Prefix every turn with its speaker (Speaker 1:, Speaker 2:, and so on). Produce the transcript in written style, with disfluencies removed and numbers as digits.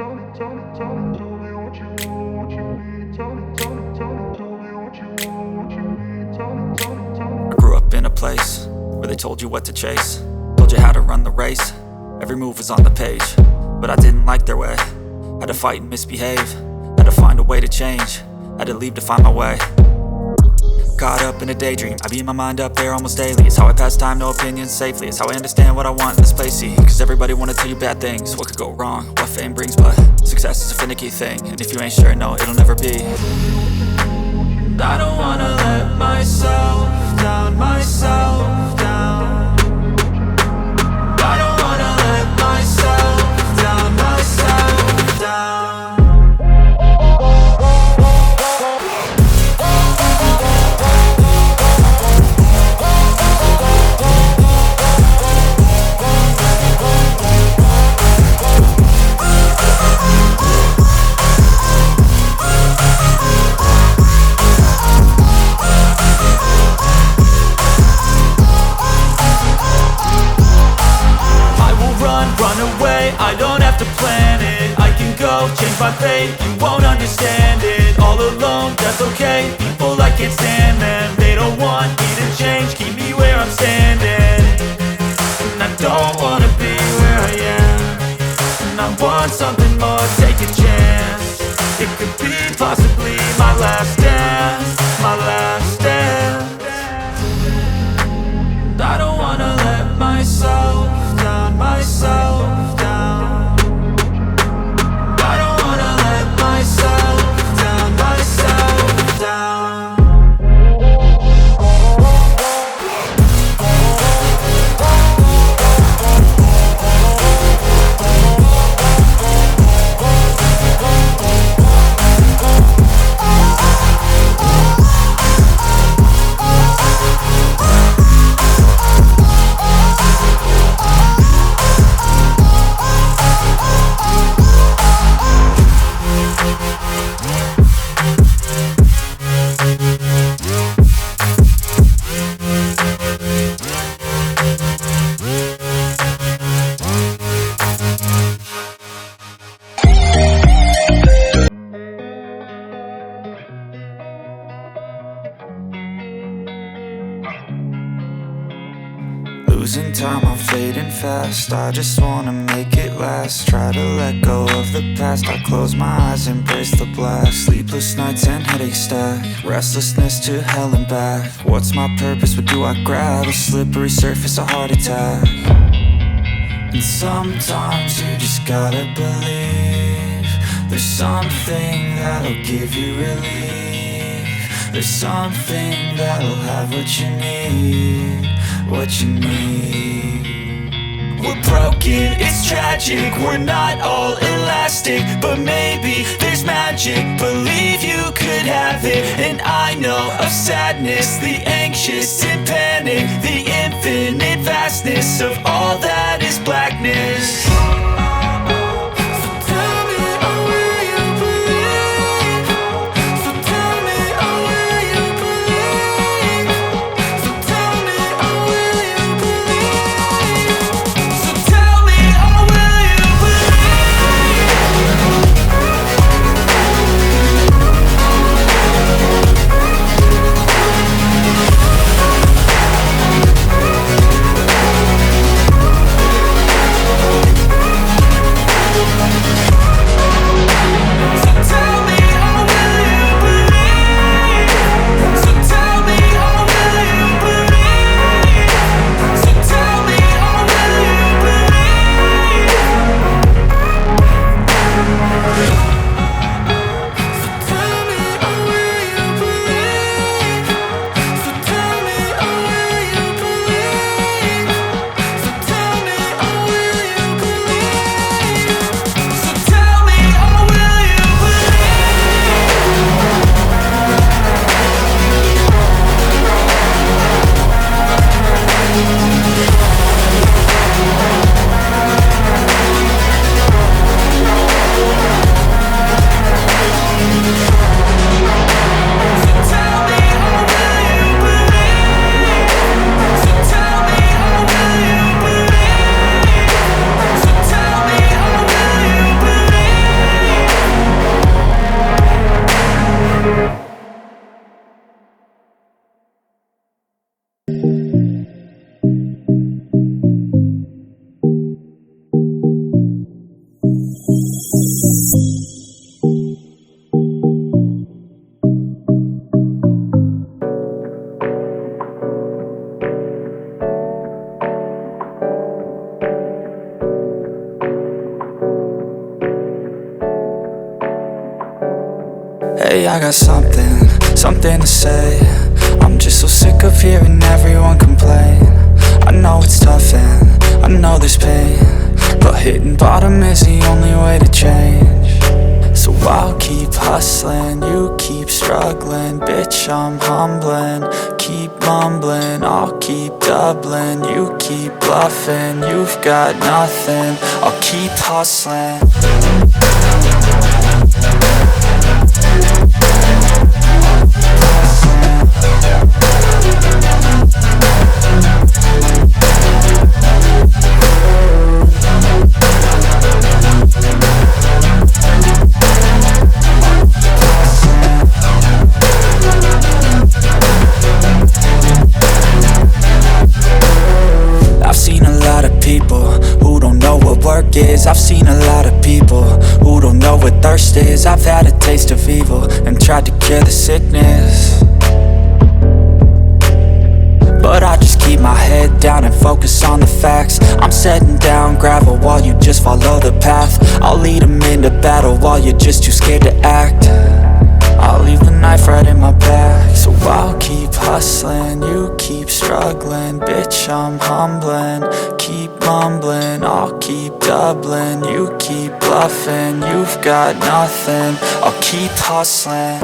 Speaker 1: I grew up in a place where they told you what to chase, told you how to run the race. Every move was on the page, but I didn't like their way. Had to fight and misbehave, had to find a way to change, had to leave to find my way. Caught up in a daydream, I beat my mind up there almost daily. It's how I pass time, no opinions safely. It's how I understand what I want in this place, see. Cause everybody wanna tell you bad things, what could go wrong, what fame brings. But success is a finicky thing, and if you ain't sure, no, it'll never be. I don't wanna let myself down, myself down. I don't wanna let myself down, myself down. Run away, I don't have to plan it. I can go, change my fate, you won't understand it. All alone, that's okay, people I can't stand them. They don't want me to change, keep me where I'm standing. And I don't wanna be where I am, and I want something more, take a chance. It could be possibly my last dance, my last dance. I don't wanna let myself down, myself down. I don't wanna let myself down, myself down. Losing time, I'm fading fast. I just wanna make it last. Try to let go of the past. I close my eyes, embrace the blast. Sleepless nights and headaches stack. Restlessness to hell and back. What's my purpose? What do I grab? A slippery surface, a heart attack. And sometimes you just gotta believe there's something that'll give you relief. There's something that'll have what you need, what you need. We're broken, it's tragic, we're not all elastic, but maybe there's magic. Believe you could have it, and I know of sadness, the anxious and panic, the infinite vastness of all that is blackness. Hey, I got something to say. I'm just so sick of hearing everyone complain. I know it's tough and I know there's pain, but hitting bottom is the only way to change. So I'll keep hustling, you keep struggling. Bitch, I'm humbling, keep mumbling. I'll keep doubling, you keep bluffing. You've got nothing, I'll keep hustling. I've seen a lot of people who don't know what work is. I've seen a lot of people who don't know what thirst is. I've had a taste of evil and tried to cure the sickness, but I just keep my head down and focus on the facts. I'm setting down gravel while you just follow the path. I'll lead them into battle while you're just too scared to act. I'll leave the knife right in my back. So I'll keep hustling, you keep struggling. Bitch, I'm humbling, keep mumbling. I'll keep doubling, you keep bluffing. You've got nothing, I'll keep hustling.